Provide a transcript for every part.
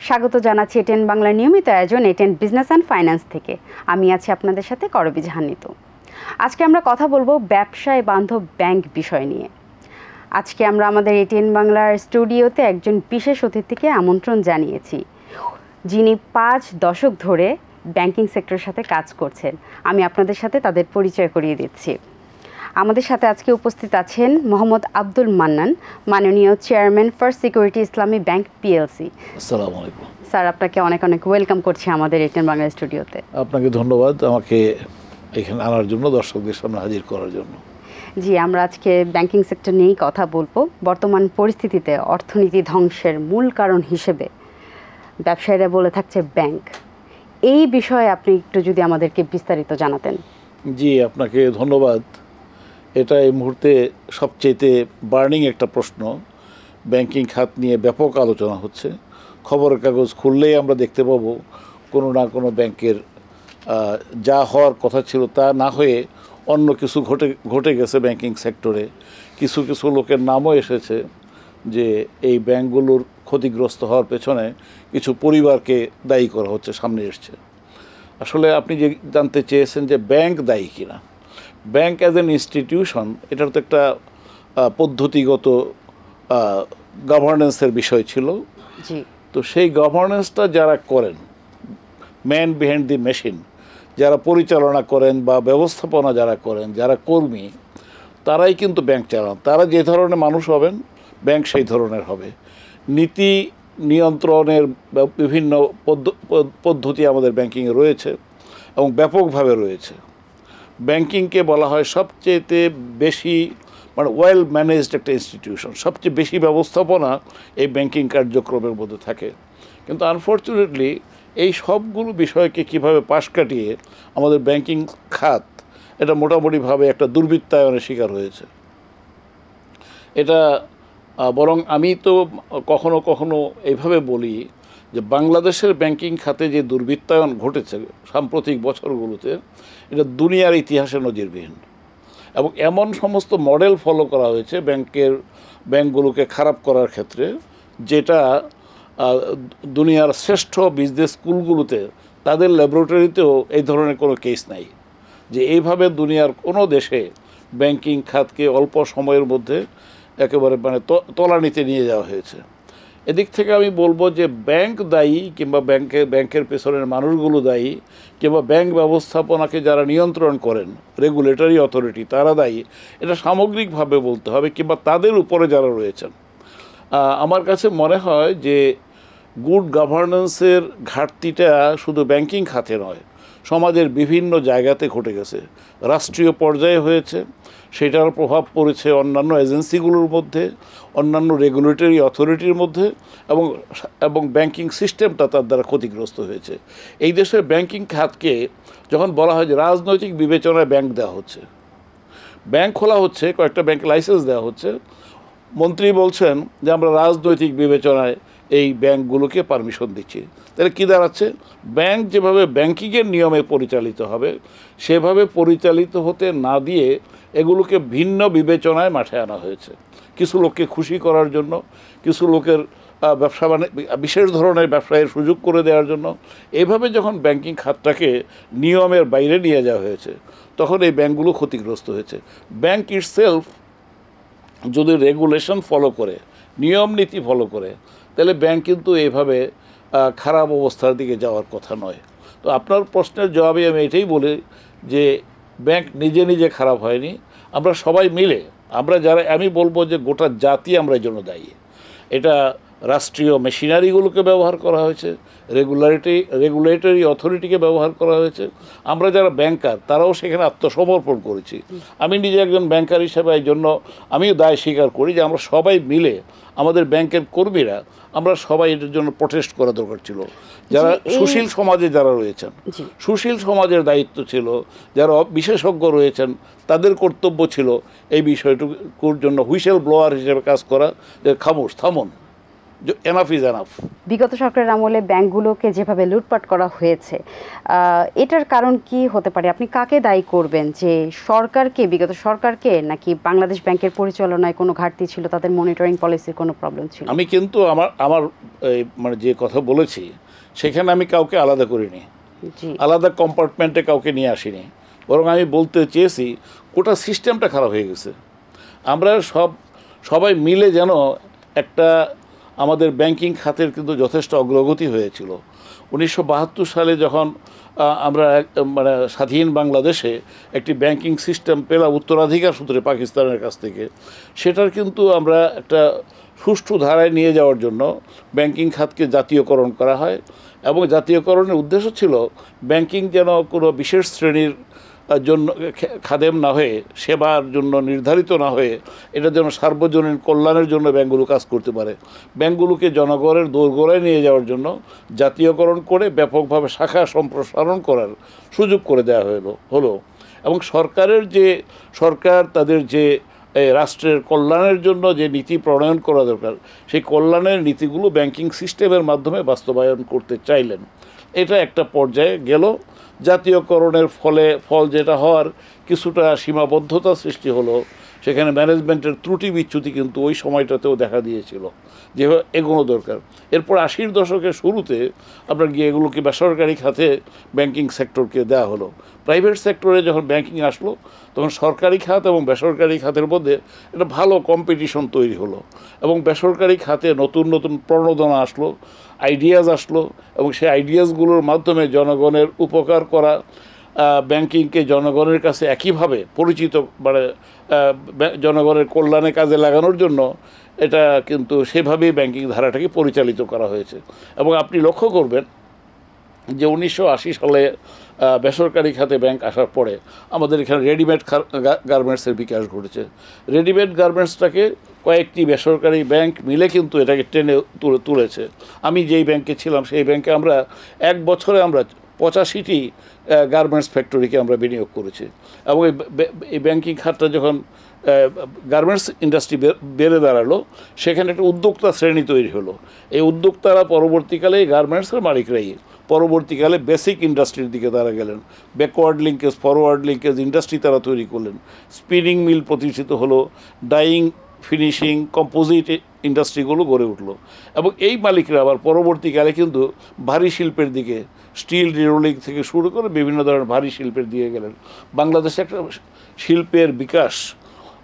স্বাগত জানাচ্ছি এটেন বাংলার নিয়মিত আয়োজন এটেন বিজনেস অ্যান্ড ফাইন্যান্স থেকে। আমি আছি আপনাদের সাথে করবী জাহান নিতু। আজকে আমরা কথা বলবো ব্যবসায় বান্ধব ব্যাংক বিষয় নিয়ে। আজকে আমরা আমাদের এটেন বাংলার স্টুডিওতে একজন বিশেষ অতিথিকে আমন্ত্রণ জানিয়েছি, যিনি 5 দশক ধরে ব্যাংকিং সেক্টরের সাথে কাজ করছেন। আমি আপনাদের সাথে তাদের পরিচয় করিয়ে দিচ্ছি। আমাদের সাথে আজকে উপস্থিত আছেন মোহাম্মদ আব্দুল মান্নান, মাননীয় চেয়ারম্যান ফার্স্ট সিকিউরিটি ইসলামী ব্যাংক পিএলসি। আসসালামু আলাইকুম স্যার, আপনাকে অনেক অনেক ওয়েলকাম করছি আমাদের এটেন বাংলা স্টুডিওতে। আপনাকে ধন্যবাদ আমাকে এখানে আনার জন্য, দর্শকদের সামনে হাজির করার জন্য। জি, আমরা আজকে ব্যাংকিং সেক্টর নিয়েই কথা বলবো। বর্তমান পরিস্থিতিতে অর্থনীতি ধ্বংসের মূল কারণ হিসেবে ব্যবসায়ীরা বলে থাকছে ব্যাংক। এই বিষয়ে আপনি একটু যদি আমাদেরকে বিস্তারিত জানাতেন। জি, আপনাকে ধন্যবাদ। এটা এই মুহূর্তে সবচেয়ে বার্নিং একটা প্রশ্ন। ব্যাংকিং খাত নিয়ে ব্যাপক আলোচনা হচ্ছে। খবরের কাগজ খুললেই আমরা দেখতে পাবো কোনো না কোনো ব্যাংকের যা হওয়ার কথা ছিল তা না হয়ে অন্য কিছু ঘটে গেছে ব্যাংকিং সেক্টরে। কিছু কিছু লোকের নামও এসেছে যে এই ব্যাংকগুলোর ক্ষতিগ্রস্ত হওয়ার পেছনে কিছু পরিবারকে দায়ী করা হচ্ছে, সামনে এসছে। আসলে আপনি যে জানতে চেয়েছেন যে ব্যাংক দায়ী কিনা, ব্যাংক অ্যাজ এন ইনস্টিটিউশন, এটার তো একটা পদ্ধতিগত গভর্নেন্সের বিষয় ছিল। তো সেই গভর্নেন্সটা যারা করেন, ম্যান বিহাইন্ড দি মেশিন, যারা পরিচালনা করেন বা ব্যবস্থাপনা যারা করেন, যারা কর্মী, তারাই কিন্তু ব্যাংক চালান। তারা যে ধরনের মানুষ হবেন, ব্যাংক সেই ধরনের হবে। নীতি নিয়ন্ত্রণের বিভিন্ন পদ্ধতি আমাদের ব্যাংকিংয়ে রয়েছে এবং ব্যাপকভাবে রয়েছে। ব্যাংকিংকে বলা হয় সবচেয়ে বেশি ওয়েল ম্যানেজড একটা ইনস্টিটিউশন। সবচেয়ে বেশি ব্যবস্থাপনা এই ব্যাংকিং কার্যক্রমের মধ্যে থাকে। কিন্তু আনফর্চুনেটলি এই সবগুলো বিষয়কে কিভাবে পাশ কাটিয়ে আমাদের ব্যাংকিং খাত এটা মোটামুটিভাবে একটা দুর্বৃত্তায়নের শিকার হয়েছে। এটা বরং আমি তো কখনো কখনো এইভাবে বলি যে বাংলাদেশের ব্যাংকিং খাতে যে দুর্বৃত্তায়ন ঘটেছে সাম্প্রতিক বছরগুলোতে, এটা দুনিয়ার ইতিহাসে নজিরবিহীন। এবং এমন সমস্ত মডেল ফলো করা হয়েছে ব্যাংকগুলোকে খারাপ করার ক্ষেত্রে, যেটা দুনিয়ার শ্রেষ্ঠ বিজনেস স্কুলগুলোতে, তাদের ল্যাবরেটরিতেও এই ধরনের কোনো কেস নাই যে এইভাবে দুনিয়ার কোনো দেশে ব্যাংকিং খাতকে অল্প সময়ের মধ্যে একেবারে তলানিতে নিয়ে যাওয়া হয়েছে। এদিক থেকে আমি বলবো যে ব্যাংক দায়ী কিংবা ব্যাংকের পেছনের মানুষগুলো দায়ী, কিংবা ব্যাংক ব্যবস্থাপনাকে যারা নিয়ন্ত্রণ করেন, রেগুলেটরি অথরিটি, তারা দায়ী, এটা সামগ্রিকভাবে বলতে হবে, কিংবা তাদের উপরে যারা রয়েছেন। আমার কাছে মনে হয় যে গুড গভর্নেন্সের ঘাটতিটা শুধু ব্যাংকিং খাতে নয়, সমাজের বিভিন্ন জায়গাতে ঘটে গেছে। রাষ্ট্রীয় পর্যায়ে হয়েছে, সেটার প্রভাব পড়েছে অন্যান্য এজেন্সিগুলোর মধ্যে, অন্যান্য রেগুলেটরি অথরিটির মধ্যে, এবং ব্যাংকিং সিস্টেমটা তার দ্বারা ক্ষতিগ্রস্ত হয়েছে। এই দেশের ব্যাংকিং খাতকে যখন বলা হয় যে রাজনৈতিক বিবেচনায় ব্যাংক দেওয়া হচ্ছে, ব্যাংক খোলা হচ্ছে, কয়েকটা ব্যাংক লাইসেন্স দেওয়া হচ্ছে, মন্ত্রী বলছেন যে আমরা রাজনৈতিক বিবেচনায় এই ব্যাংকগুলোকে পারমিশন দিচ্ছি। তাহলে কী দাঁড়াচ্ছে? ব্যাংক যেভাবে ব্যাংকিংয়ের নিয়মে পরিচালিত হবে সেভাবে পরিচালিত হতে না দিয়ে এগুলোকে ভিন্ন বিবেচনায় মাঠে আনা হয়েছে, কিছু লোককে খুশি করার জন্য, কিছু লোকের ব্যবসা বিশেষ ধরনের ব্যবসায়ের সুযোগ করে দেওয়ার জন্য। এইভাবে যখন ব্যাংকিং খাতটাকে নিয়মের বাইরে নিয়ে যাওয়া হয়েছে, তখন এই ব্যাংকগুলো ক্ষতিগ্রস্ত হয়েছে। ব্যাংক ইটসেলফ যদি রেগুলেশন ফলো করে, নিয়ম নীতি ফলো করে, তাহলে ব্যাংক কিন্তু এইভাবে খারাপ অবস্থার দিকে যাওয়ার কথা নয়। তো আপনার প্রশ্নের জবাবে আমি এটাই বলি যে ব্যাংক নিজে নিজে খারাপ হয়নি, আমরা সবাই মিলে, আমি বলবো যে গোটা জাতি আমরা এই জন্য দায়ী। এটা রাষ্ট্রীয় মেশিনারিগুলোকে ব্যবহার করা হয়েছে, রেগুলেটরি অথরিটিকে ব্যবহার করা হয়েছে, আমরা যারা ব্যাংকার তারাও সেখানে আত্মসমর্পণ করেছি। আমি নিজে একজন ব্যাংকার হিসেবে এই জন্য আমিও দায় স্বীকার করি যে আমরা সবাই মিলে, আমাদের ব্যাংকের কর্মীরা, আমরা সবাই এটার জন্য প্রটেস্ট করা দরকার ছিল। যারা সুশীল সমাজে যারা রয়েছেন, সুশীল সমাজের দায়িত্ব ছিল, যারা বিশেষজ্ঞ রয়েছেন, তাদের কর্তব্য ছিল এই বিষয়টুকুর জন্য হুইসেল ব্লোয়ার হিসেবে কাজ করা, যে থামুন, এনাফ ইজ এনাফ। বিগত সরকারের আমলে ব্যাংকগুলোকে যেভাবে লুটপাট করা হয়েছে, এটার কারণ কি হতে পারে? আপনি কাকে দায়ী করবেন, যে সরকারকে, বিগত সরকারকে, নাকি বাংলাদেশ ব্যাংকের পরিচালনায় কোনো ঘাটতি ছিল, তাদের মনিটরিং পলিসির কোনো প্রবলেম ছিল? আমি কিন্তু আমার মানে যে কথা বলেছি সেখানে আমি কাউকে আলাদা করিনি, আলাদা কম্পার্টমেন্টে কাউকে নিয়ে আসিনি, বরং আমি বলতে চেয়েছি গোটা সিস্টেমটা খারাপ হয়ে গেছে। আমরা সবাই মিলে যেন একটা, আমাদের ব্যাংকিং খাতের কিন্তু যথেষ্ট অগ্রগতি হয়েছিল 1972 সালে যখন আমরা মানে স্বাধীন বাংলাদেশে একটি ব্যাংকিং সিস্টেম পেলাম উত্তরাধিকার সূত্রে পাকিস্তানের কাছ থেকে। সেটার কিন্তু আমরা একটা সুষ্ঠু ধারায় নিয়ে যাওয়ার জন্য ব্যাংকিং খাতকে জাতীয়করণ করা হয়, এবং জাতীয়করণের উদ্দেশ্য ছিল ব্যাংকিং যেন কোনো বিশেষ শ্রেণীর জন্য খাদেম না হয়ে, সেবার জন্য নির্ধারিত না হয়ে, এটা যেন সার্বজনীন কল্যাণের জন্য ব্যাংকগুলো কাজ করতে পারে। ব্যাংকগুলোকে জনগণের দোরগোড়ায় নিয়ে যাওয়ার জন্য জাতীয়করণ করে ব্যাপকভাবে শাখা সম্প্রসারণ করার সুযোগ করে দেওয়া হলো। এবং সরকার তাদের যে রাষ্ট্রের কল্যাণের জন্য যে নীতি প্রণয়ন করা দরকার, সেই কল্যাণের নীতিগুলো ব্যাংকিং সিস্টেমের মাধ্যমে বাস্তবায়ন করতে চাইলেন। এটা একটা পর্যায়ে গেল। জাতীয়করণের ফল যেটা হওয়ার কিছুটা সীমাবদ্ধতা সৃষ্টি হলো, সেখানে ম্যানেজমেন্টের ত্রুটি বিচ্যুতি কিন্তু ওই সময়টাতেও দেখা দিয়েছিল, যেভাবে এগোনো দরকার। এরপর 80-র দশকের শুরুতে আপনার গিয়ে এগুলোকে বেসরকারি খাতে ব্যাংকিং সেক্টরকে দেওয়া হলো। প্রাইভেট সেক্টরে যখন ব্যাংকিং আসলো, তখন সরকারি খাত এবং বেসরকারি খাতের মধ্যে একটা ভালো কম্পিটিশন তৈরি হলো, এবং বেসরকারি খাতে নতুন নতুন প্রণোদনা আসলো, আইডিয়াজ আসলো, এবং সেই আইডিয়াসগুলোর মাধ্যমে জনগণের উপকার করা, ব্যাংকিংকে জনগণের কাছে একইভাবে পরিচিত, মানে জনগণের কল্যাণে কাজে লাগানোর জন্য এটা কিন্তু সেভাবেই ব্যাংকিং ধারাটাকে পরিচালিত করা হয়েছে। এবং আপনি লক্ষ্য করবেন যে 1980 সালে বেসরকারি খাতে ব্যাংক আসার পরে আমাদের এখানে রেডিমেড গার্মেন্টসের বিকাশ ঘটেছে। রেডিমেড গার্মেন্টসটাকে কয়েকটি বেসরকারি ব্যাংক মিলে কিন্তু এটাকে টেনে তুলেছে। আমি যেই ব্যাংকে ছিলাম সেই ব্যাংকে আমরা এক বছরে আমরা 85টি গার্মেন্টস ফ্যাক্টরিকে আমরা বিনিয়োগ করেছি। এবং এই ব্যাংকিং খাতটা যখন গার্মেন্টস ইন্ডাস্ট্রি বেড়ে দাঁড়ালো, সেখানে একটা উদ্যোক্তা শ্রেণী তৈরি হলো। এই উদ্যোক্তারা পরবর্তীকালে গার্মেন্টসের মালিকরাই পরবর্তীকালে বেসিক ইন্ডাস্ট্রির দিকে তারা গেলেন, backward linkage, forward linkage industry তারা তৈরি করলেন, স্পিনিং মিল প্রতিষ্ঠিত হলো, ডাইং, ফিনিশিং, কম্পোজিট ইন্ডাস্ট্রিগুলো গড়ে উঠলো। এবং এই মালিকরা আবার পরবর্তীকালে কিন্তু ভারী শিল্পের দিকে, স্টিল রোলিং থেকে শুরু করে বিভিন্ন ধরনের ভারী শিল্পের দিকে গেলেন। বাংলাদেশে একটা শিল্পের বিকাশ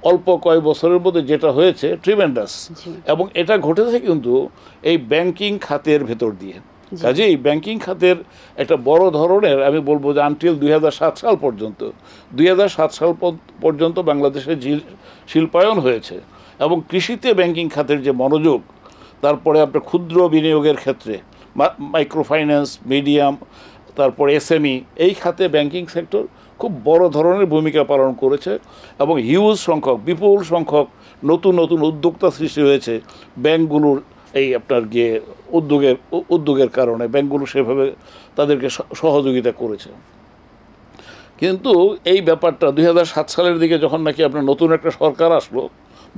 অল্প কয়েক বছরের মধ্যে যেটা হয়েছে ট্রিমেন্ডাস, এবং এটা ঘটেছে কিন্তু এই ব্যাংকিং খাতের ভেতর দিয়ে। কাজেই ব্যাংকিং খাতের একটা বড় ধরনের, আমি বলবো যে আনটিল 2007 সাল পর্যন্ত বাংলাদেশে শিল্পায়ন হয়েছে, এবং কৃষিতে ব্যাংকিং খাতের যে মনোযোগ, তারপরে আপনার ক্ষুদ্র বিনিয়োগের ক্ষেত্রে মাইক্রো ফাইন্যান্স, মিডিয়াম, তারপরে এসএমই, এই খাতে ব্যাংকিং সেক্টর খুব বড় ধরনের ভূমিকা পালন করেছে, এবং হিউজ সংখ্যক, বিপুল সংখ্যক নতুন নতুন উদ্যোক্তা সৃষ্টি হয়েছে ব্যাংকগুলোর এই আপনার গিয়ে উদ্যোগের কারণে। ব্যাংকগুলো সেভাবে তাদেরকে সহযোগিতা করেছে। কিন্তু এই ব্যাপারটা 2007 সালের দিকে যখন নাকি আপনার নতুন একটা সরকার আসলো,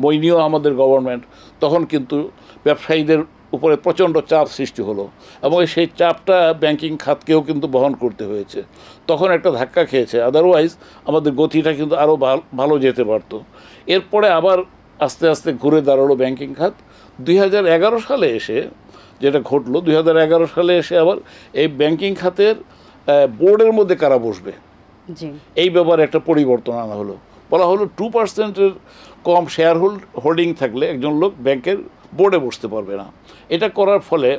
মইনীয় আমাদের গভর্নমেন্ট, তখন কিন্তু ব্যবসায়ীদের উপরে প্রচণ্ড চাপ সৃষ্টি হলো, এবং সেই চাপটা ব্যাংকিং খাতকেও কিন্তু বহন করতে হয়েছে। তখন একটা ধাক্কা খেয়েছে, আদারওয়াইজ আমাদের গতিটা কিন্তু আরও ভালো যেতে পারত। এরপরে আবার আস্তে আস্তে ঘুরে দাঁড়ালো ব্যাংকিং খাত। 2011 সালে এসে যেটা ঘটলো, 2011 সালে এসে আবার এই ব্যাংকিং খাতের বোর্ডের মধ্যে কারা বসবে, এই ব্যাপারে একটা পরিবর্তন আনা হলো। বলা হলো 2%-এর কম শেয়ার হোল্ডিং থাকলে একজন লোক ব্যাংকের বোর্ডে বসতে পারবে না। এটা করার ফলে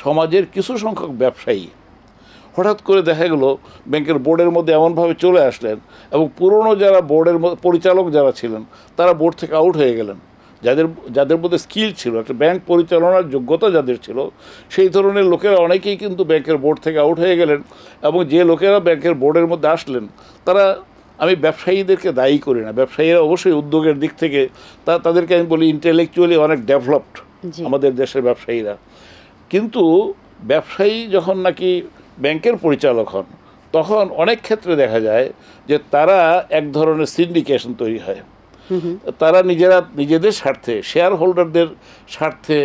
সমাজের কিছু সংখ্যক ব্যবসায়ী হঠাৎ করে দেখা গেল ব্যাংকের বোর্ডের মধ্যে এমনভাবে চলে আসলেন, এবং পুরনো যারা বোর্ডের পরিচালক যারা ছিলেন তারা বোর্ড থেকে আউট হয়ে গেলেন। যাদের মধ্যে স্কিল ছিল, একটা ব্যাংক পরিচালনার যোগ্যতা যাদের ছিল, সেই ধরনের লোকেরা অনেকেই কিন্তু ব্যাংকের বোর্ড থেকে আউট হয়ে গেলেন। এবং যে লোকেরা ব্যাংকের বোর্ডের মধ্যে আসলেন, তারা, আমি ব্যবসায়ীদেরকে দায়ী করি না, ব্যবসায়ীরা অবশ্যই উদ্যোগের দিক থেকে তাদেরকে আমি বলি ইন্টেলেকচুয়ালি অনেক ডেভেলপড আমাদের দেশের ব্যবসায়ীরা। কিন্তু ব্যবসায়ী যখন নাকি ব্যাংকের পরিচালক হন, তখন অনেক ক্ষেত্রে দেখা যায় যে তারা এক ধরনের সিন্ডিকেশন তৈরি হয়। তারা নিজেদের স্বার্থে, শেয়ার হোল্ডারদের স্বার্থে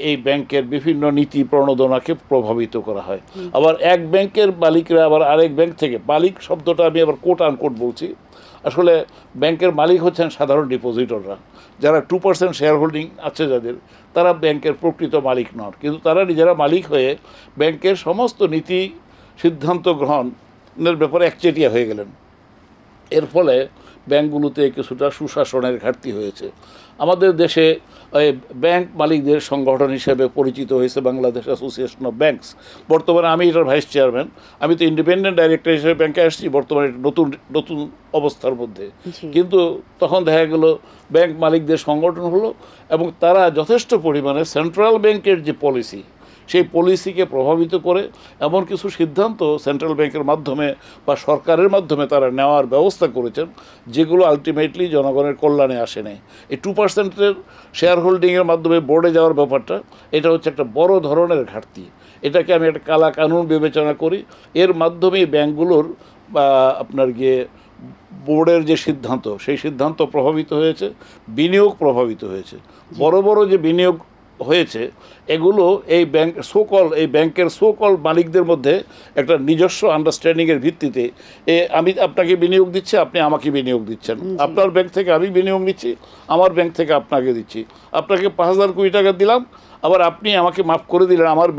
এই ব্যাংকের বিভিন্ন নীতি প্রণোদনাকে প্রভাবিত করা হয়। আবার এক ব্যাংকের মালিকরা আবার আরেক ব্যাংক থেকে, মালিক শব্দটা আমি আবার কোট আনকোট বলছি, আসলে ব্যাংকের মালিক হচ্ছেন সাধারণ ডিপোজিটররা, যারা 2% শেয়ার হোল্ডিং আছে যাদের, তারা ব্যাংকের প্রকৃত মালিক নন, কিন্তু তারা নিজেরা মালিক হয়ে ব্যাংকের সমস্ত নীতি সিদ্ধান্ত গ্রহণের ব্যাপারে একচেটিয়া হয়ে গেলেন। এর ফলে ব্যাংকগুলোতে কিছুটা সুশাসনের ঘাটতি হয়েছে। আমাদের দেশে ব্যাংক মালিকদের সংগঠন হিসেবে পরিচিত হয়েছে বাংলাদেশ অ্যাসোসিয়েশন অফ ব্যাংকস। বর্তমানে আমি এটার ভাইস চেয়ারম্যান। আমি তো ইন্ডিপেন্ডেন্ট ডাইরেক্টর হিসেবে ব্যাংকে আসছি বর্তমানে নতুন নতুন অবস্থার মধ্যে। কিন্তু তখন দেখা গেল ব্যাংক মালিকদের সংগঠন হলো এবং তারা যথেষ্ট পরিমাণে সেন্ট্রাল ব্যাংকের যে পলিসি, সেই পলিসিকে প্রভাবিত করে এমন কিছু সিদ্ধান্ত সেন্ট্রাল ব্যাংকের মাধ্যমে বা সরকারের মাধ্যমে তারা নেওয়ার ব্যবস্থা করেছেন, যেগুলো আলটিমেটলি জনগণের কল্যাণে আসে নাই। এই 2%-এর শেয়ার হোল্ডিংয়ের মাধ্যমে বোর্ডে যাওয়ার ব্যাপারটা, এটা হচ্ছে একটা বড় ধরনের ঘাটতি। এটাকে আমি একটা কালা কানুন বিবেচনা করি। এর মাধ্যমে ব্যাংকগুলোর আপনার গিয়ে বোর্ডের যে সিদ্ধান্ত, সেই সিদ্ধান্ত প্রভাবিত হয়েছে, বিনিয়োগ প্রভাবিত হয়েছে। বড় বড় যে বিনিয়োগ হয়েছে এগুলো এই ব্যাংকের সোকল মালিকদের মধ্যে একটা নিজস্ব আন্ডারস্ট্যান্ডিংয়ের ভিত্তিতে আমি আপনাকে বিনিয়োগ দিচ্ছি, আপনি আমাকে বিনিয়োগ দিচ্ছেন, আপনার ব্যাংক থেকে আমি বিনিয়োগ নিচ্ছি, আমার ব্যাংক থেকে আপনাকে দিচ্ছি, আপনাকে 5,000 কোটি টাকা দিলাম, আবার আপনি আমাকে মাফ করে দিলেন, আমার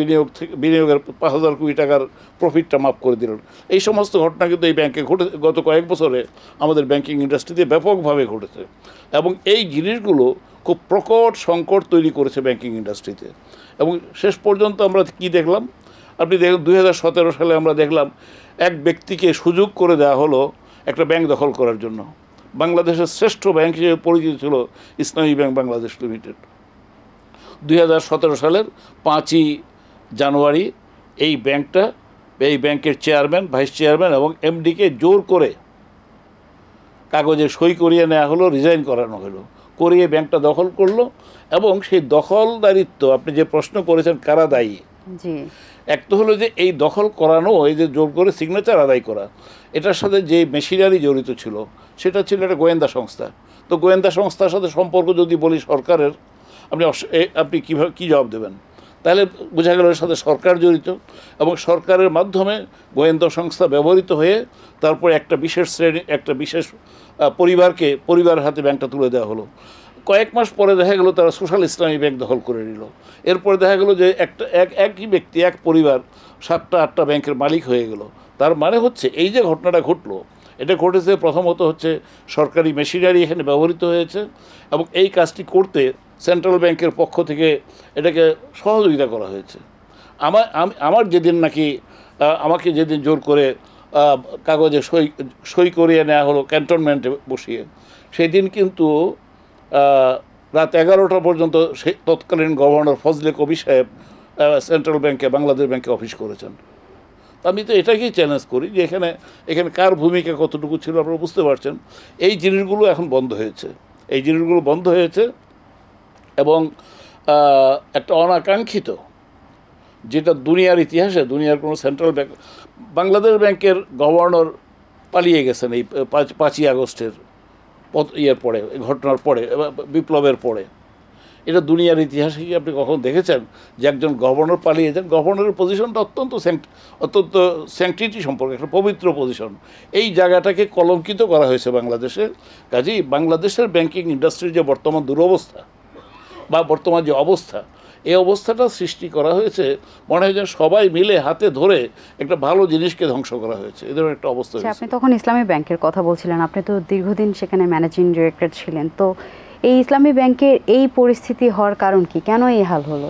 বিনিয়োগের 5,000 কোটি টাকার প্রফিটটা মাফ করে দিলেন। এই সমস্ত ঘটনা কিন্তু এই ব্যাংকে ঘটে গত কয়েক বছরে আমাদের ব্যাংকিং ইন্ডাস্ট্রিতে ব্যাপকভাবে ঘটেছে এবং এই জিনিসগুলো খুব প্রকট সংকট তৈরি করেছে ব্যাংকিং ইন্ডাস্ট্রিতে। এবং শেষ পর্যন্ত আমরা কি দেখলাম, আপনি দেখুন 2017 সালে আমরা দেখলাম এক ব্যক্তিকে সুযোগ করে দেওয়া হলো একটা ব্যাংক দখল করার জন্য। বাংলাদেশের শ্রেষ্ঠ ব্যাংক হিসেবে পরিচিত ছিল ইসলামী ব্যাংক বাংলাদেশ লিমিটেড। 2017 সালের 5ই জানুয়ারি এই ব্যাংকের চেয়ারম্যান, ভাইস চেয়ারম্যান এবং এমডিকে জোর করে কাগজে সই করিয়ে নেওয়া হলো, রিজাইন করানো হলো, করিয়ে ব্যাংকটা দখল করলো। এবং সেই দখলদারিত্ব, আপনি যে প্রশ্ন করেছেন কারা দায়ী, এক তো হলো যে এই দখল করানো, এই যে জোর করে সিগনেচার আদায় করা, এটার সাথে যে মেশিনারি জড়িত ছিল সেটা ছিল একটা গোয়েন্দা সংস্থা। তো গোয়েন্দা সংস্থার সাথে সম্পর্ক যদি বলি সরকারের, আপনি কীভাবে কী জবাব দেবেন? তাহলে বোঝা গেল এর সাথে সরকার জড়িত এবং সরকারের মাধ্যমে গোয়েন্দা সংস্থা ব্যবহৃত হয়ে তারপরে একটা বিশেষ শ্রেণী, একটা বিশেষ পরিবারের হাতে ব্যাংকটা তুলে দেওয়া হলো। কয়েক মাস পরে দেখা গেল তারা সোশ্যাল ইসলামী ব্যাংক দখল করে নিল। এরপরে দেখা গেল যে একই ব্যক্তি, এক পরিবার 7টা-8টা ব্যাংকের মালিক হয়ে গেল। তার মানে হচ্ছে এই যে ঘটনাটা ঘটলো, এটা ঘটেছে প্রথমত হচ্ছে সরকারি মেশিনারি এখানে ব্যবহৃত হয়েছে এবং এই কাজটি করতে সেন্ট্রাল ব্যাংকের পক্ষ থেকে এটাকে সহযোগিতা করা হয়েছে। আমার যেদিন নাকি আমাকে যেদিন জোর করে কাগজে সই করিয়ে নেওয়া হলো ক্যান্টনমেন্টে বসিয়ে, সেই দিন কিন্তু রাত 11টা পর্যন্ত তৎকালীন গভর্নর ফজলে কবি সাহেব সেন্ট্রাল ব্যাংকে, বাংলাদেশ ব্যাংকে অফিস করেছেন। আমি তো এটাকেই চ্যালেঞ্জ করি যে এখানে কার ভূমিকা কতটুকু ছিল আপনারা বুঝতে পারছেন। এই জিনিসগুলো এখন বন্ধ হয়েছে, এবং একটা অনাকাঙ্ক্ষিত, যেটা দুনিয়ার ইতিহাসে দুনিয়ার কোনো সেন্ট্রাল ব্যাংক, বাংলাদেশ ব্যাংকের গভর্নর পালিয়ে গেছেন এই 5ই আগস্টের পরে, ঘটনার পরে, বিপ্লবের পরে। এটা দুনিয়ার ইতিহাসে কি আপনি কখন দেখেছেন যে একজন গভর্নর পালিয়ে যান? গভর্নরের পজিশনটা অত্যন্ত স্যাংটিটি সম্পর্কে একটা পবিত্র পজিশন। এই জায়গাটাকে কলঙ্কিত করা হয়েছে বাংলাদেশে। কাজেই বাংলাদেশের ব্যাংকিং ইন্ডাস্ট্রির যে বর্তমান দুরবস্থা বা বর্তমান যে অবস্থা, এই অবস্থাটা সৃষ্টি করা হয়েছে মনে হয় যেন সবাই মিলে হাতে ধরে একটা ভালো জিনিসকে ধ্বংস করা হয়েছে, এই ধরনের একটা অবস্থা। আপনি তখন ইসলামী ব্যাংকের কথা বলছিলেন, আপনি তো দীর্ঘদিন সেখানে ম্যানেজিং ডিরেক্টর ছিলেন, তো এই ইসলামী ব্যাংকের এই পরিস্থিতি হওয়ার কারণ কি, কেন এই হাল হলো?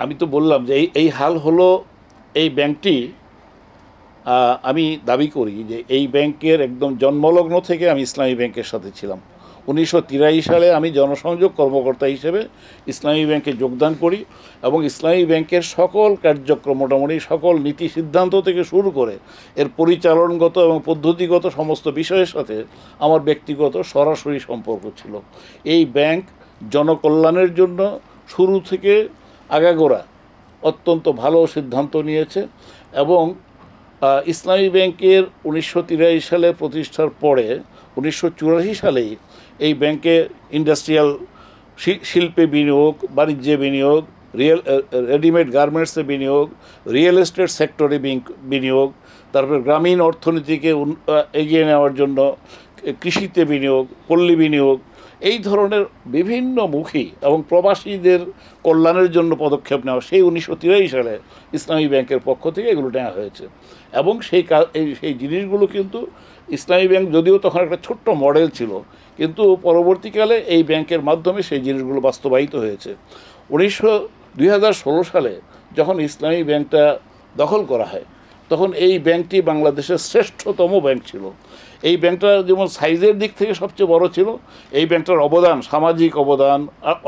আমি তো বললাম যে এই হাল হলো, এই ব্যাংকটি, আমি দাবি করি যে এই ব্যাংকের একদম জন্মলগ্ন থেকে আমি ইসলামী ব্যাংকের সাথে ছিলাম। 1983 সালে আমি জনসংযোগ কর্মকর্তা হিসেবে ইসলামী ব্যাংকে যোগদান করি এবং ইসলামী ব্যাংকের সকল কার্যক্রম, মোটামুটি সকল নীতি সিদ্ধান্ত থেকে শুরু করে এর পরিচালনগত এবং পদ্ধতিগত সমস্ত বিষয়ের সাথে আমার ব্যক্তিগত সরাসরি সম্পর্ক ছিল। এই ব্যাংক জনকল্যাণের জন্য শুরু থেকে আগাগোড়া অত্যন্ত ভালো সিদ্ধান্ত নিয়েছে এবং ইসলামী ব্যাংকের 1983 সালে প্রতিষ্ঠার পরে 1984 সালেই এই ব্যাংকে ইন্ডাস্ট্রিয়াল শিল্পে বিনিয়োগ, বাণিজ্যে বিনিয়োগ, রেডিমেড গার্মেন্টসে বিনিয়োগ, রিয়েল এস্টেট সেক্টরে বিনিয়োগ, তারপর গ্রামীণ অর্থনীতিকে এগিয়ে নেওয়ার জন্য কৃষিতে বিনিয়োগ, পল্লী বিনিয়োগ, এই ধরনের বিভিন্নমুখী এবং প্রবাসীদের কল্যাণের জন্য পদক্ষেপ নেওয়া সেই 1983 সালে ইসলামী ব্যাংকের পক্ষ থেকে এগুলো নেওয়া হয়েছে। এবং সেই জিনিসগুলো কিন্তু ইসলামী ব্যাংক যদিও তখন একটা ছোট্ট মডেল ছিল, কিন্তু পরবর্তীকালে এই ব্যাংকের মাধ্যমে সেই জিনিসগুলো বাস্তবায়িত হয়েছে। 2016 সালে যখন ইসলামী ব্যাংকটা দখল করা হয়, তখন এই ব্যাংকটি বাংলাদেশের শ্রেষ্ঠতম ব্যাংক ছিল। এই ব্যাংকটা যেমন সাইজের দিক থেকে সবচেয়ে বড় ছিল, এই ব্যাংকটার অবদান, সামাজিক অবদান,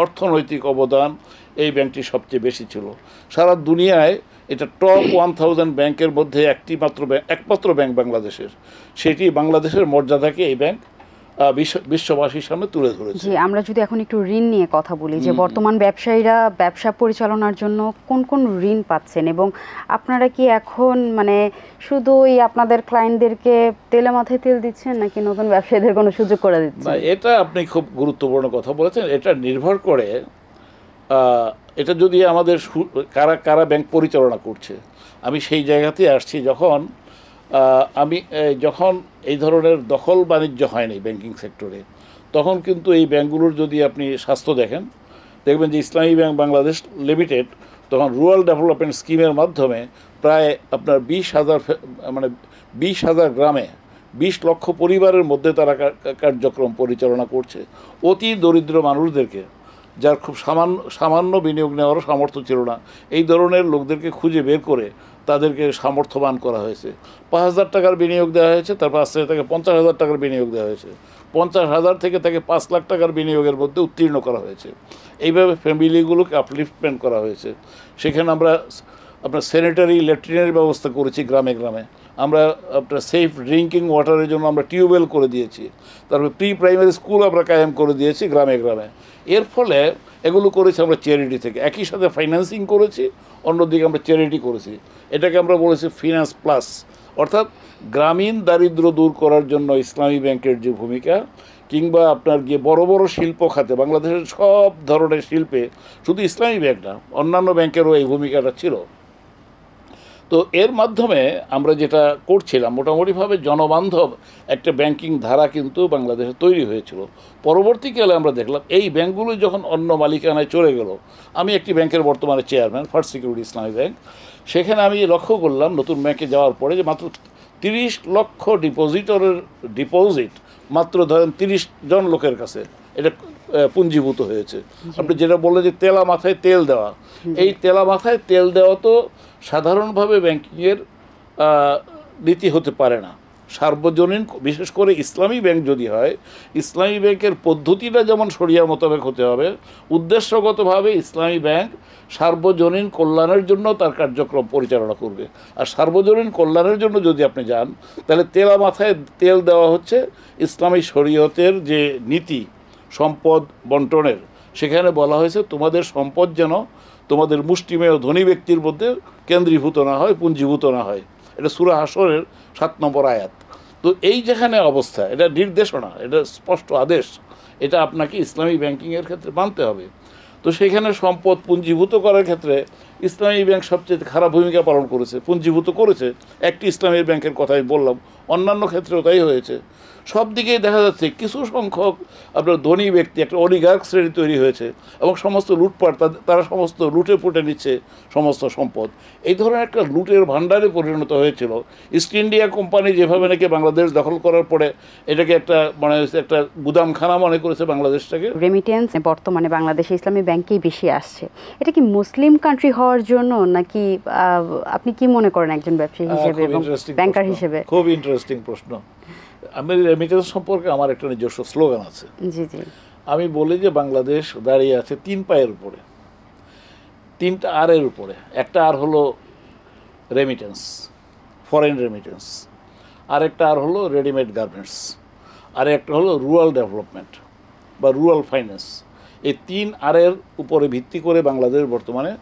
অর্থনৈতিক অবদান এই ব্যাংকটি সবচেয়ে বেশি ছিল। সারা দুনিয়ায় এটা টপ 1000 ব্যাংকের মধ্যে একমাত্র ব্যাংক বাংলাদেশের। সেটি বাংলাদেশের মর্যাদাকে এই ব্যাংক বিশ্ববাসীর সামনে তুলে ধরেছে। জি, আমরা যদি এখন একটু ঋণ নিয়ে কথা বলি, যে বর্তমান ব্যবসায়ীরা ব্যবসা পরিচালনার জন্য কোন কোন ঋণ পাচ্ছেন, এবং আপনারা কি এখন মানে শুধুই আপনাদের ক্লায়েন্টদেরকে তেলে মাথায় তেল দিচ্ছেন, নাকি নতুন ব্যবসায়ীদের কোনো সুযোগ করে দিচ্ছেন? না, এটা আপনি খুব গুরুত্বপূর্ণ কথা বলেছেন। এটা নির্ভর করে, এটা যদি আমাদের কারা কারা ব্যাংক পরিচালনা করছে, আমি সেই জায়গাতে আসছি। যখন এই ধরনের দখল বাণিজ্য হয়নি ব্যাংকিং সেক্টরে, তখন কিন্তু এই ব্যাংকগুলোর যদি আপনি স্বাস্থ্য দেখবেন যে ইসলামী ব্যাংক বাংলাদেশ লিমিটেড তখন রুরাল ডেভেলপমেন্ট স্কিমের মাধ্যমে প্রায় আপনার 20,000 গ্রামে 20 লক্ষ পরিবারের মধ্যে তারা কার্যক্রম পরিচালনা করছে। অতি দরিদ্র মানুষদেরকে, যার খুব সামান্য বিনিয়োগ নেওয়ারও সামর্থ্য ছিল না, এই ধরনের লোকদেরকে খুঁজে বের করে তাদেরকে সামর্থ্যবান করা হয়েছে। 5,000 টাকার বিনিয়োগ দেওয়া হয়েছে, তারপর আস্তে আস্তে তাকে 50,000 টাকার বিনিয়োগ দেওয়া হয়েছে, 50,000 থেকে তাকে 5 লাখ টাকার বিনিয়োগের মধ্যে উত্তীর্ণ করা হয়েছে। এইভাবে ফ্যামিলিগুলোকে আপলিফটমেন্ট করা হয়েছে। সেখানে আমরা আপনার স্যানিটারি ল্যাট্রিনের ব্যবস্থা করেছি গ্রামে গ্রামে। আমরা আপনার সেফ ড্রিঙ্কিং ওয়াটারের জন্য আমরা টিউবওয়েল করে দিয়েছি। তারপরে প্রি প্রাইমারি স্কুল আমরা কায়েম করে দিয়েছি গ্রামে গ্রামে। এর ফলে এগুলো করেছি আমরা চ্যারিটি থেকে, একই সাথে ফাইন্যান্সিং করেছি, অন্যদিকে আমরা চ্যারিটি করেছি। এটাকে আমরা বলেছি ফিনান্স প্লাস। অর্থাৎ গ্রামীণ দারিদ্র্য দূর করার জন্য ইসলামী ব্যাংকের যে ভূমিকা, কিংবা আপনার গিয়ে বড় বড় শিল্প খাতে, বাংলাদেশের সব ধরনের শিল্পে শুধু ইসলামী ব্যাংক না, অন্যান্য ব্যাংকেরও এই ভূমিকাটা ছিল। তো এর মাধ্যমে আমরা যেটা করছিলাম, মোটামুটিভাবে জনবান্ধব একটা ব্যাংকিং ধারা কিন্তু বাংলাদেশে তৈরি হয়েছিল। পরবর্তীকালে আমরা দেখলাম এই ব্যাংকগুলো যখন অন্য মালিকানায় চলে গেল, আমি একটি ব্যাংকের বর্তমানে চেয়ারম্যান, ফার্স্ট সিকিউরিটি ইসলামী ব্যাংক। সেখানে আমি লক্ষ্য করলাম নতুন ব্যাংকে যাওয়ার পরে যে মাত্র 30 লক্ষ ডিপোজিট মাত্র ধরেন 30 জন লোকের কাছে এটা পুঞ্জীভূত হয়েছে। আপনি যেটা বললেন যে তেলা মাথায় তেল দেওয়া, এই তেলা মাথায় তেল দেওয়া তো সাধারণভাবে ব্যাংকিংয়ের নীতি হতে পারে না। সার্বজনীন, বিশেষ করে ইসলামী ব্যাংক যদি হয়, ইসলামী ব্যাংকের পদ্ধতিটা যেমন শরিয়া মোতাবেক হতে হবে, উদ্দেশ্যগতভাবে ইসলামী ব্যাংক সার্বজনীন কল্যাণের জন্য তার কার্যক্রম পরিচালনা করবে। আর সার্বজনীন কল্যাণের জন্য যদি আপনি যান, তাহলে তেলা মাথায় তেল দেওয়া হচ্ছে ইসলামী শরীয়তের যে নীতি সম্পদ বন্টনের। সেখানে বলা হয়েছে তোমাদের সম্পদ যেন তোমাদের মুষ্টিমেয় ধনী ব্যক্তির মধ্যে কেন্দ্রীভূত না হয়, পুঞ্জীভূত না হয়। এটা সূরা হাশরের 7 নম্বর আয়াত। তো এই যেখানে অবস্থা, এটা নির্দেশনা, এটা স্পষ্ট আদেশ, এটা আপনাকে ইসলামী ব্যাংকিংয়ের ক্ষেত্রে মানতে হবে। তো সেখানে সম্পদ পুঞ্জীভূত করার ক্ষেত্রে ইসলামী ব্যাংক সবচেয়ে খারাপ ভূমিকা পালন করেছে, পুঞ্জীভূত করেছে। একটি ইসলামী ব্যাংকের কথাই বললাম, অন্যান্য ক্ষেত্রেও তাই হয়েছে। সব দিকেই দেখা যাচ্ছে কিছু সংখ্যক আপনার ধনী ব্যক্তি, একটা অলিগার্ক শ্রেণী তৈরি হয়েছে, এবং সমস্ত লুটপাট, তারা সমস্ত লুটে পুটে নিচ্ছে সমস্ত সম্পদ। এই ধরনের একটা লুটের ভাণ্ডারে পরিণত হয়েছিল। ইস্ট ইন্ডিয়া কোম্পানি যেভাবে নাকি বাংলাদেশ দখল করার পরে এটাকে একটা মানে একটা গুদামখানা মনে করেছে বাংলাদেশটাকে। রেমিটেন্স বর্তমানে বাংলাদেশে ইসলামী ব্যাংকেই বেশি আসছে। এটা কি মুসলিম কান্ট্রি হওয়ার জন্য, নাকি আপনি কি মনে করেন একজন ব্যবসায়ী হিসেবে এবং ব্যাংকার হিসেবে? খুব ইন্টারেস্টিং প্রশ্ন। আমি রেমিটেন্স সম্পর্কে আমার একটা নিজস্ব স্লোগান আছে। জি জি। আমি বলি যে বাংলাদেশ দাঁড়িয়ে আছে 3 পায়ের উপরে, 3টা আরের উপরে। একটা আর হলো রেমিটেন্স, ফরেন রেমিটেন্স, আরেকটা আর হলো রেডিমেড গার্মেন্টস, আর একটা হলো রুরাল ডেভেলপমেন্ট বা রুরাল ফাইন্যান্স। এই 3 আরের উপরে ভিত্তি করে বাংলাদেশ বর্তমানে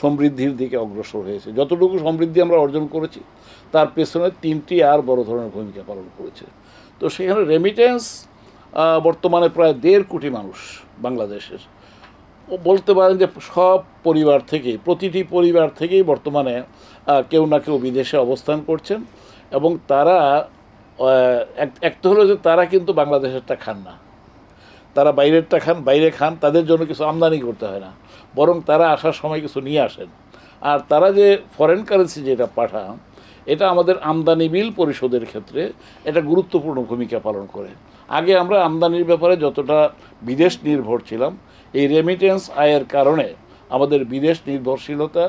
সমৃদ্ধির দিকে অগ্রসর হয়েছে। যতটুকু সমৃদ্ধি আমরা অর্জন করেছি, তার পেছনে 3টি আর বড় ধরনের ভূমিকা পালন করেছে। তো সেখানে রেমিটেন্স বর্তমানে প্রায় 1.5 কোটি মানুষ বাংলাদেশের, বলতে পারেন যে সব পরিবার থেকেই, প্রতিটি পরিবার থেকেই বর্তমানে কেউ না কেউ বিদেশে অবস্থান করছেন, এবং তারা একটা হলো যে তারা কিন্তু বাংলাদেশেরটা খান না, তারা বাইরেরটা খান, বাইরে খান, তাদের জন্য কিছু আমদানি করতে হয় না, বরং তারা আসার সময় কিছু নিয়ে আসেন। আর তারা যে ফরেন কারেন্সি যেটা পাঠান, এটা আমাদের আমদানি বিল পরিশোধের ক্ষেত্রে এটা গুরুত্বপূর্ণ ভূমিকা পালন করে। আগে আমরা আমদানির ব্যাপারে যতটা বিদেশ নির্ভর ছিলাম, এই রেমিটেন্স আয়ের কারণে আমাদের বিদেশ নির্ভরশীলতা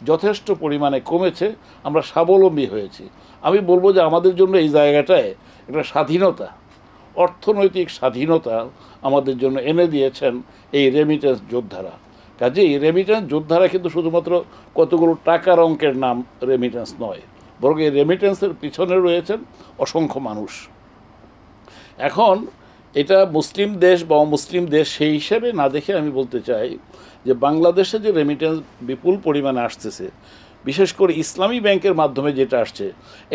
যথেষ্ট পরিমাণে কমেছে, আমরা স্বাবলম্বী হয়েছি। আমি বলবো যে আমাদের জন্য এই জায়গাটায় একটা স্বাধীনতা, অর্থনৈতিক স্বাধীনতা আমাদের জন্য এনে দিয়েছেন এই রেমিটেন্স যোদ্ধারা। কাজেই রেমিটেন্স যোদ্ধারা কিন্তু শুধুমাত্র কতগুলো টাকার অঙ্কের নাম রেমিটেন্স নয়, বরং এই রেমিটেন্সের পিছনে রয়েছেন অসংখ্য মানুষ। এখন এটা মুসলিম দেশ বা অমুসলিম দেশ সেই হিসেবে না দেখে আমি বলতে চাই যে বাংলাদেশে যে রেমিটেন্স বিপুল পরিমাণে আসতেছে, বিশেষ করে ইসলামী ব্যাংকের মাধ্যমে যেটা আসছে,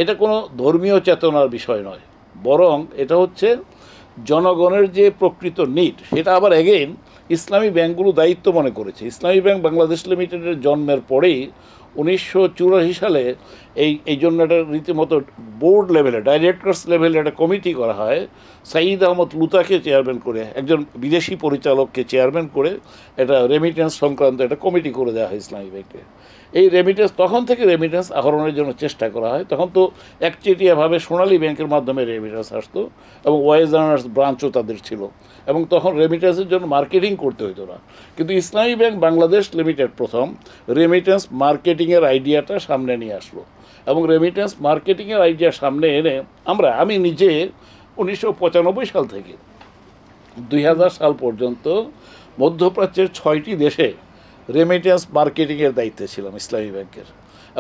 এটা কোনো ধর্মীয় চেতনার বিষয় নয়, বরং এটা হচ্ছে জনগণের যে প্রকৃত নিড, সেটা আবার এগেইন ইসলামী ব্যাংকগুলো দায়িত্ব মনে করেছে। ইসলামী ব্যাংক বাংলাদেশ লিমিটেডের জন্মের পরেই 1984 সালে এই জন্য একটা রীতিমতো বোর্ড লেভেলে, ডাইরেক্টরস লেভেলে একটা কমিটি করা হয়, সাঈদ আহমদ লুতাকে চেয়ারম্যান করে, একজন বিদেশি পরিচালককে চেয়ারম্যান করে এটা রেমিটেন্স সংক্রান্ত একটা কমিটি করে দেওয়া হয় ইসলামী ব্যাংকে। এই রেমিটেন্স, তখন থেকে রেমিটেন্স আহরণের জন্য চেষ্টা করা হয়। তখন তো একচেটিয়াভাবে সোনালী ব্যাংকের মাধ্যমে রেমিটেন্স আসতো, এবং ওয়াইজ আর্নার্স ব্রাঞ্চও তাদের ছিল, এবং তখন রেমিটেন্সের জন্য মার্কেটিং করতে হতো না। কিন্তু ইসলামী ব্যাংক বাংলাদেশ লিমিটেড প্রথম রেমিটেন্স মার্কেটিংয়ের আইডিয়াটা সামনে নিয়ে আসলো, এবং রেমিটেন্স মার্কেটিংয়ের আইডিয়া সামনে এনে আমি নিজে 1995 সাল থেকে 2000 সাল পর্যন্ত মধ্যপ্রাচ্যের 6টি দেশে রেমিটেন্স মার্কেটিংয়ের দায়িত্বে ছিলাম ইসলামী ব্যাংকের।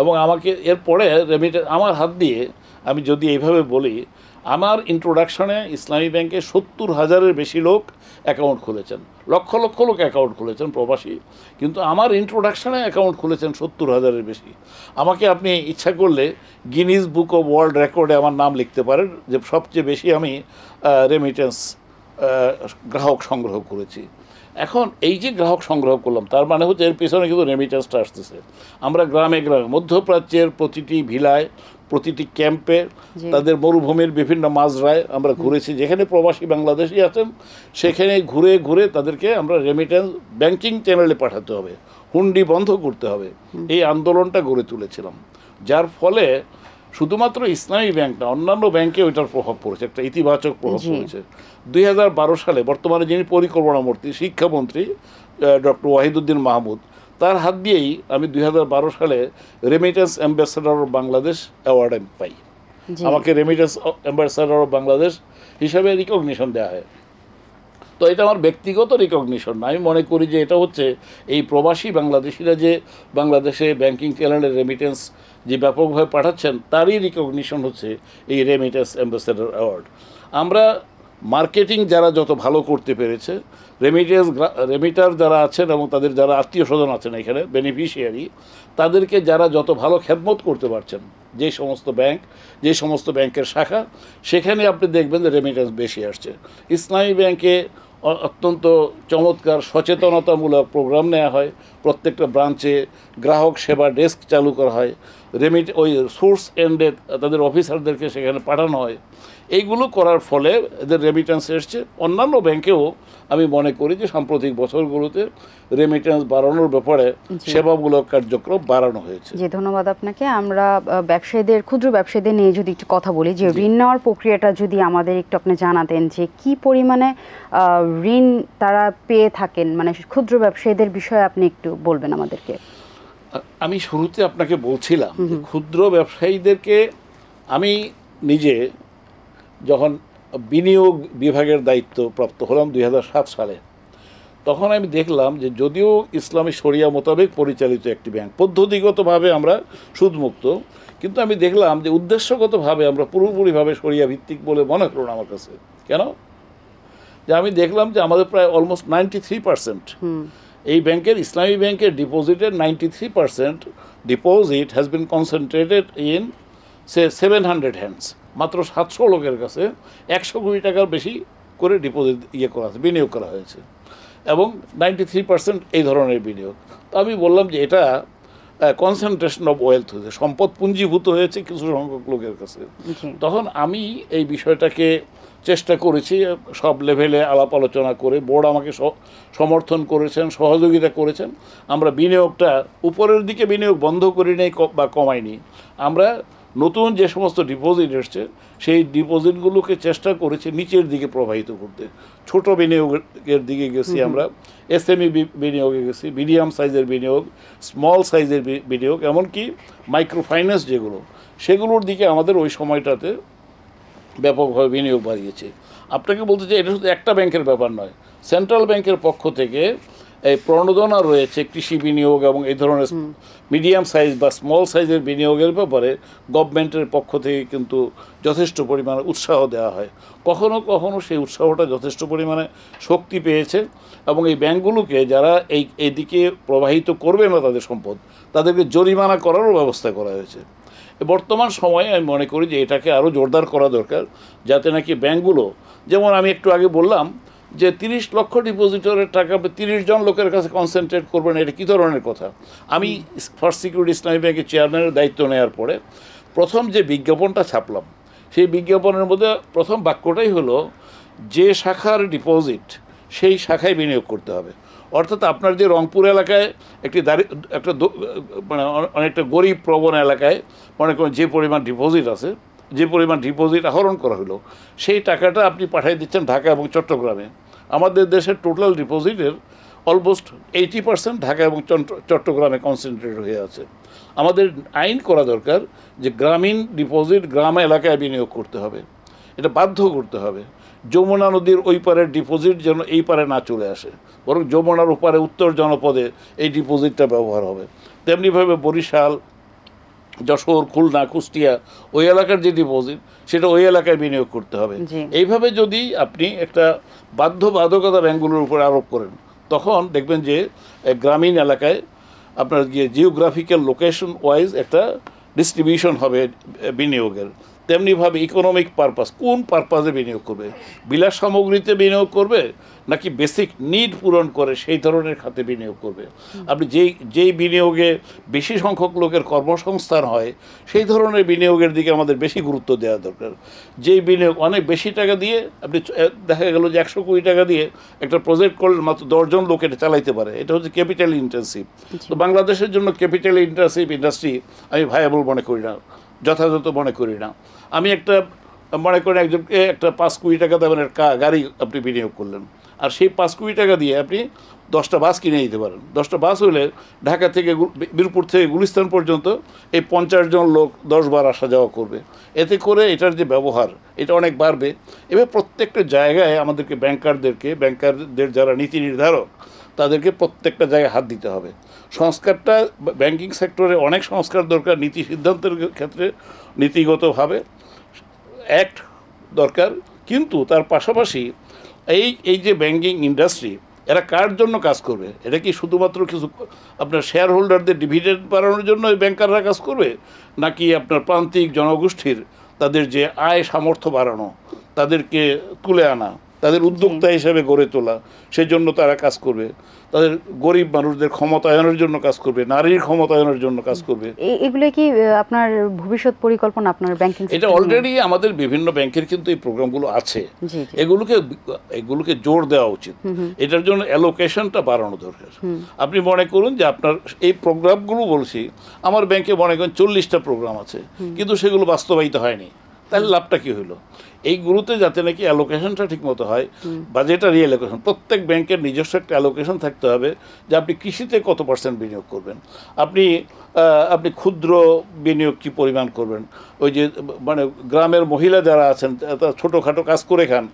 এবং আমাকে এরপরে রেমিটেন্স আমার হাত দিয়ে, আমি যদি এইভাবে বলি, আমার ইন্ট্রোডাকশনে ইসলামী ব্যাংকে 70,000-এর বেশি লোক অ্যাকাউন্ট খুলেছেন, লক্ষ লক্ষ লোক অ্যাকাউন্ট খুলেছেন প্রবাসী, কিন্তু আমার ইন্ট্রোডাকশনে অ্যাকাউন্ট খুলেছেন 70,000-এর বেশি। আমাকে আপনি ইচ্ছা করলে গিনিজ বুক অফ ওয়ার্ল্ড রেকর্ডে আমার নাম লিখতে পারেন যে সবচেয়ে বেশি আমি রেমিটেন্স গ্রাহক সংগ্রহ করেছি। এখন এই যে গ্রাহক সংগ্রহ করলাম, তার মানে হচ্ছে এর পেছনে কিন্তু রেমিটেন্সটা আসতেছে। আমরা গ্রামে গ্রামে, মধ্যপ্রাচ্যের প্রতিটি ভিলায়, প্রতিটি ক্যাম্পে, তাদের মরুভূমির বিভিন্ন মাজরায় আমরা ঘুরেছি, যেখানে প্রবাসী বাংলাদেশি আছেন সেখানে ঘুরে ঘুরে তাদেরকে আমরা রেমিটেন্স ব্যাংকিং চ্যানেলে পাঠাতে হবে, হুন্ডি বন্ধ করতে হবে, এই আন্দোলনটা গড়ে তুলেছিলাম। যার ফলে শুধুমাত্র ইসলামী ব্যাংক না, অন্যান্য ব্যাংকে ওইটার প্রভাব পড়েছে, একটা ইতিবাচক প্রভাব পড়েছে। 2012 সালে বর্তমানে যিনি পরিকল্পনামন্ত্রী, শিক্ষামন্ত্রী ডক্টর ওয়াহিদুদ্দিন মাহমুদ, তার হাত দিয়েই আমি 2012 সালে remittance ambassador of Bangladesh award আমি পাই। আমাকে রেমিটেন্স অ্যাম্বাসেডর অফ বাংলাদেশ হিসাবে রিকগনিশন দেওয়া হয়। তো এটা আমার ব্যক্তিগত রিকগনিশন না, আমি মনে করি যে এটা হচ্ছে এই প্রবাসী বাংলাদেশিরা যে বাংলাদেশে ব্যাংকিং চ্যানেলে রেমিটেন্স যে ব্যাপকভাবে পাঠাচ্ছেন, তারই রিকগনিশন হচ্ছে এই রেমিটেন্স অ্যাম্বাসেডর অ্যাওয়ার্ড। আমরা মার্কেটিং যারা যত ভালো করতে পেরেছে, রেমিটার যারা আছেন এবং তাদের যারা আত্মীয় স্বজন আছেন এখানে বেনিফিশিয়ারি, তাদেরকে যারা যত ভালো খেদমত করতে পারছেন, যে সমস্ত ব্যাংকের শাখা, সেখানে আপনি দেখবেন যে রেমিটেন্স বেশি আসছে। ইসলামী ব্যাংকে অত্যন্ত চমৎকার সচেতনতামূলক প্রোগ্রাম নেওয়া হয়, প্রত্যেকটা ব্রাঞ্চে গ্রাহক সেবা ডেস্ক চালু করা হয়, ওই সোর্স এন্ডে তাদের অফিসারদেরকে সেখানে পাঠানো হয়। এইগুলো করার ফলে এদের রেমিটেন্স এসছে। অন্যান্য ব্যাংকেও আমি মনে করি যে সাম্প্রতিক বছরগুলোতে রেমিটেন্স বাড়ানোর ব্যাপারে সেবামূলক কার্যক্রম বাড়ানো হয়েছে। জি, ধন্যবাদ আপনাকে। আমরা ক্ষুদ্র ব্যবসায়ীদের নিয়ে যদি একটু কথা বলি, যে ঋণ নেওয়ার প্রক্রিয়াটা যদি আমাদের একটু আপনি জানাতেন, যে কি পরিমাণে ঋণ তারা পেয়ে থাকেন, মানে ক্ষুদ্র ব্যবসায়ীদের বিষয়ে আপনি একটু বলবেন আমাদেরকে। আমি শুরুতে আপনাকে বলছিলাম ক্ষুদ্র ব্যবসায়ীদেরকে আমি নিজে যখন বিনিয়োগ বিভাগের দায়িত্ব প্রাপ্ত হলাম 2007 সালে, তখন আমি দেখলাম যে যদিও ইসলামী শরিয়া মোতাবেক পরিচালিত একটি ব্যাংক, পদ্ধতিগতভাবে আমরা সুদমুক্ত, কিন্তু আমি দেখলাম যে উদ্দেশ্যগতভাবে আমরা পুরোপুরিভাবে শরিয়া ভিত্তিক বলে মনে হলো না আমার কাছে। কেন? যে আমি দেখলাম যে আমাদের প্রায় অলমোস্ট 93% এই ব্যাংকের, ইসলামী ব্যাংকের ডিপোজিটের 93% deposit has been concentrated in 700 hands. মাত্র 700 লোকের কাছে 100 কোটি টাকার বেশি করে ডিপোজিট করা আছে, বিনিয়োগ করা হয়েছে। এবং 93% এই ধরনের বিনিয়োগ। তো আমি বললাম যে এটা কনসেন্ট্রেশন অফ ওয়েলথ হয়েছে, সম্পদ পুঞ্জীভূত হয়েছে কিছু সংখ্যক লোকের কাছে। তখন আমি এই বিষয়টাকে চেষ্টা করেছি সব লেভেলে আলাপ আলোচনা করে, বোর্ড আমাকে সমর্থন করেছেন, সহযোগিতা করেছেন। আমরা বিনিয়োগটা উপরের দিকে বিনিয়োগ বন্ধ করি নাই বা কমাইনি। আমরা নতুন যে সমস্ত ডিপোজিট এসছে সেই ডিপোজিটগুলোকে চেষ্টা করেছি নিচের দিকে প্রবাহিত করতে। ছোট বিনিয়োগের দিকে গেছি আমরা, এসএমই বিনিয়োগে গেছি, মিডিয়াম সাইজের বিনিয়োগ, স্মল সাইজের বিনিয়োগ, এমনকি মাইক্রো ফাইন্যান্স যেগুলো, সেগুলোর দিকে আমাদের ওই সময়টাতে ব্যাপকভাবে বিনিয়োগ বাড়িয়েছে। আপনাকে বলতে চাই এটা শুধু একটা ব্যাংকের ব্যাপার নয়, সেন্ট্রাল ব্যাংকের পক্ষ থেকে এই প্রণোদনা রয়েছে কৃষি বিনিয়োগ এবং এই ধরনের মিডিয়াম সাইজ বা স্মল সাইজের বিনিয়োগের ব্যাপারে গভর্নমেন্টের পক্ষ থেকে কিন্তু যথেষ্ট পরিমাণে উৎসাহ দেওয়া হয়। কখনো কখনো সেই উৎসাহটা যথেষ্ট পরিমাণে শক্তি পেয়েছে এবং এই ব্যাংকগুলোকে যারা এইদিকে প্রবাহিত করবে না তাদের সম্পদ, তাদেরকে জরিমানা করারও ব্যবস্থা করা হয়েছে। বর্তমান সময়ে আমি মনে করি যে এটাকে আরও জোরদার করা দরকার, যাতে নাকি ব্যাংকগুলো, যেমন আমি একটু আগে বললাম যে 30 লক্ষ ডিপোজিটরের টাকা 30 জন লোকের কাছে কনসেন্ট্রেট করবেন, এটা কী ধরনের কথা। আমি ফার্স্ট সিকিউরিটি ইসলামী ব্যাংকের চেয়ারম্যানের দায়িত্ব নেওয়ার পরে প্রথম যে বিজ্ঞাপনটা ছাপলাম, সেই বিজ্ঞাপনের মধ্যে প্রথম বাক্যটাই হলো যে শাখার ডিপোজিট সেই শাখায় বিনিয়োগ করতে হবে। অর্থাৎ আপনার যে রংপুর এলাকায় একটা মানে অনেকটা গরিব প্রবণ এলাকায় মনে করেন যে পরিমাণ ডিপোজিট আছে, যে পরিমাণ ডিপোজিট আহরণ করা হলো, সেই টাকাটা আপনি পাঠিয়ে দিচ্ছেন ঢাকা এবং চট্টগ্রামে। আমাদের দেশের টোটাল ডিপোজিটের অলমোস্ট 80% ঢাকা এবং চট্টগ্রামে কনসেন্ট্রেট হয়ে আছে। আমাদের আইন করা দরকার যে গ্রামীণ ডিপোজিট গ্রাম এলাকায় বিনিয়োগ করতে হবে, এটা বাধ্য করতে হবে। যমুনা নদীর ওই পারের ডিপোজিট যেন এই পারে না চলে আসে, বরং যমুনার ওপারে উত্তর জনপদে এই ডিপোজিটটা ব্যবহার হবে। তেমনিভাবে বরিশাল, যশোর, খুলনা, কুষ্টিয়া ওই এলাকার যে ডিপোজিট সেটা ওই এলাকায় বিনিয়োগ করতে হবে। এইভাবে যদি আপনি একটা বাধ্যবাধকতা ব্যাংকগুলোর উপর আরোপ করেন, তখন দেখবেন যে গ্রামীণ এলাকায় আপনার গিয়ে জিওগ্রাফিক্যাল লোকেশন ওয়াইজ একটা ডিস্ট্রিবিউশন হবে বিনিয়োগের। তেমনিভাবে ইকোনমিক পারপাস, কোন পারপাসে বিনিয়োগ করবে, বিলাস সামগ্রীতে বিনিয়োগ করবে নাকি বেসিক নিড পূরণ করে সেই ধরনের খাতে বিনিয়োগ করবে। আপনি যেই বিনিয়োগে বেশি সংখ্যক লোকের কর্মসংস্থান হয় সেই ধরনের বিনিয়োগের দিকে আমাদের বেশি গুরুত্ব দেওয়া দরকার। যেই বিনিয়োগ অনেক বেশি টাকা দিয়ে আপনি দেখা গেল যে 100 কোটি টাকা দিয়ে একটা প্রজেক্ট করলে মাত্র 10 জন লোক এটা চালাইতে পারে, এটা হচ্ছে ক্যাপিটাল ইন্টেন্সিভ। তো বাংলাদেশের জন্য ক্যাপিটাল ইন্টেন্সিভ ইন্ডাস্ট্রি আমি ভায়াবল মনে করি না, যথাযথ মনে করি না। আমি মনে করেন একজনকে একটা 5 কোটি টাকা দেবেন গাড়ি আপনি বিনিয়োগ করলেন, আর সেই 5 কোটি টাকা দিয়ে আপনি 10টা বাস কিনে দিতে পারেন। 10টা বাস হলে ঢাকা থেকে বীরপুর থেকে গুলিস্তান পর্যন্ত এই 50 জন লোক 10 বার আসা যাওয়া করবে। এতে করে এটার যে ব্যবহার এটা অনেক বাড়বে। এবার প্রত্যেকটা জায়গায় আমাদেরকে ব্যাংকারদের যারা নীতি নির্ধারক তাদেরকে প্রত্যেকটা জায়গায় হাত দিতে হবে। সংস্কারটা ব্যাংকিং সেক্টরে অনেক সংস্কার দরকার, নীতি সিদ্ধান্তের ক্ষেত্রে নীতিগতভাবে অ্যাক্ট দরকার, কিন্তু তার পাশাপাশি এই যে ব্যাংকিং ইন্ডাস্ট্রি এরা কার জন্য কাজ করবে? এটা কি শুধুমাত্র কিছু আপনার শেয়ার হোল্ডারদের ডিভিডেন্ড বাড়ানোর জন্য এই ব্যাংকাররা কাজ করবে, নাকি আপনার প্রান্তিক জনগোষ্ঠীর তাদের যে আয় সামর্থ্য বাড়ানো, তাদেরকে তুলে আনা, তাদের উদ্যোক্তা হিসেবে গড়ে তোলা, সেজন্য তারা কাজ করবে, তাদের গরিব মানুষদের ক্ষমতায়নের জন্য কাজ করবে, নারীর ক্ষমতায়নের জন্য কাজ করবে? এগুলো কি আপনার ভবিষ্যৎ পরিকল্পনা আপনার ব্যাংকিং? এটা অলরেডি আমাদের বিভিন্ন ব্যাংকের কিন্তু এই প্রোগ্রামগুলো আছে, এগুলোকে জোর দেওয়া উচিত। এটার জন্য অ্যালোকেশনটা বাড়ানো দরকার। আপনি মনে করুন যে আপনার এই প্রোগ্রামগুলো বলছি, আমার ব্যাংকে মনে করেন 40টা প্রোগ্রাম আছে, কিন্তু সেগুলো বাস্তবায়িত হয়নি, তাহলে লাভটা কী হলো? এইগুলোতে যাতে নাকি অ্যালোকেশনটা ঠিকমতো হয়, বাজেটারি অ্যালোকেশন, প্রত্যেক ব্যাংকের নিজস্ব একটা অ্যালোকেশন থাকতে হবে যে আপনি কৃষিতে কত % বিনিয়োগ করবেন, আপনি ক্ষুদ্র বিনিয়োগ কী পরিমাণ করবেন, ওই যে মানে গ্রামের মহিলা যারা আছেন তারা ছোটোখাটো কাজ করে খান,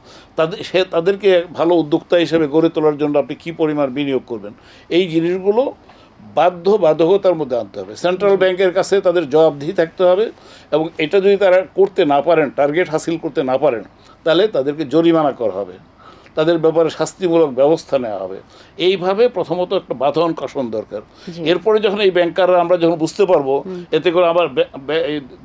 তাদেরকে ভালো উদ্যোক্তা হিসেবে গড়ে তোলার জন্য আপনি কী পরিমাণ বিনিয়োগ করবেন, এই জিনিসগুলো বাধ্যবাধকতার মধ্যে আনতে হবে। সেন্ট্রাল ব্যাংকের কাছে তাদের জবাবদিহি থাকতে হবে, এবং এটা যদি তারা করতে না পারেন, টার্গেট হাসিল করতে না পারেন, তাহলে তাদেরকে জরিমানা করা হবে, তাদের ব্যাপারে শাস্তিমূলক ব্যবস্থা নেওয়া হবে। এইভাবে প্রথমত একটা বাঁধন কাশন দরকার। এরপরে যখন এই ব্যাংকাররা আমরা যখন বুঝতে পারবো, এতে করে আমার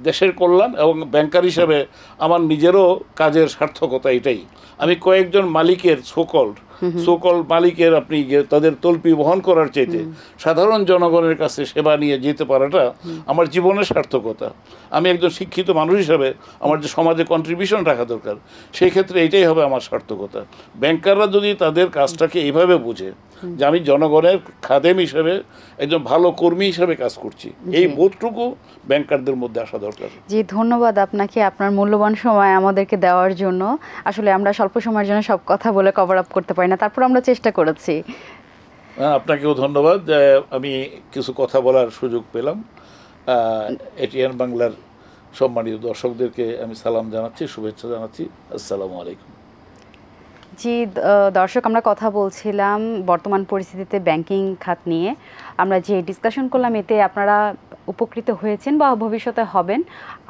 দেশের কল্যাণ এবং ব্যাংকার হিসাবে আমার নিজেরও কাজের সার্থকতা এটাই। আমি কয়েকজন মালিকের সোকল্ড সকল মালিকের আপনি তাদের তলপি বহন করার চাইতে সাধারণ জনগণের কাছে সেবা নিয়ে যেতে পারাটা আমার জীবনের সার্থকতা। আমি একজন শিক্ষিত মানুষ হিসাবে আমার যে সমাজে কন্ট্রিবিউশন রাখা দরকার, সেই ক্ষেত্রে এটাই হবে আমার সার্থকতা। ব্যাংকাররা যদি তাদের কাজটাকে এইভাবে বুঝে যে আমি জনগণের খাদেম হিসেবে একজন ভালো কর্মী হিসেবে কাজ করছি, এই বোধটুকু ব্যাংকারদের মধ্যে আসা দরকার। জি, ধন্যবাদ আপনাকে আপনার মূল্যবান সময় আমাদেরকে দেওয়ার জন্য। আসলে আমরা স্বল্প সময়ের জন্য সব কথা বলে কভার আপ করতে পারি না, তারপর আমরা চেষ্টা করেছি। আপনাকেও ধন্যবাদ, আমি কিছু কথা বলার সুযোগ পেলাম। এটিএন বাংলার সম্মানিত দর্শকদেরকে আমি সালাম জানাচ্ছি, শুভেচ্ছা জানাচ্ছি। আসসালামু আলাইকুম। জি দর্শক, আমরা কথা বলছিলাম বর্তমান পরিস্থিতিতে ব্যাংকিং খাত নিয়ে। আমরা যে ডিসকাশন করলাম এতে আপনারা উপকৃত হয়েছেন বা ভবিষ্যতে হবেন।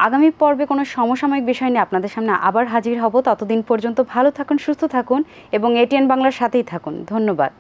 আগামী পর্বে কোনো সমসাময়িক বিষয় নিয়ে আপনাদের সামনে আবার হাজির হব। ততদিন পর্যন্ত ভালো থাকুন, সুস্থ থাকুন এবং এটিএন বাংলার সাথেই থাকুন। ধন্যবাদ।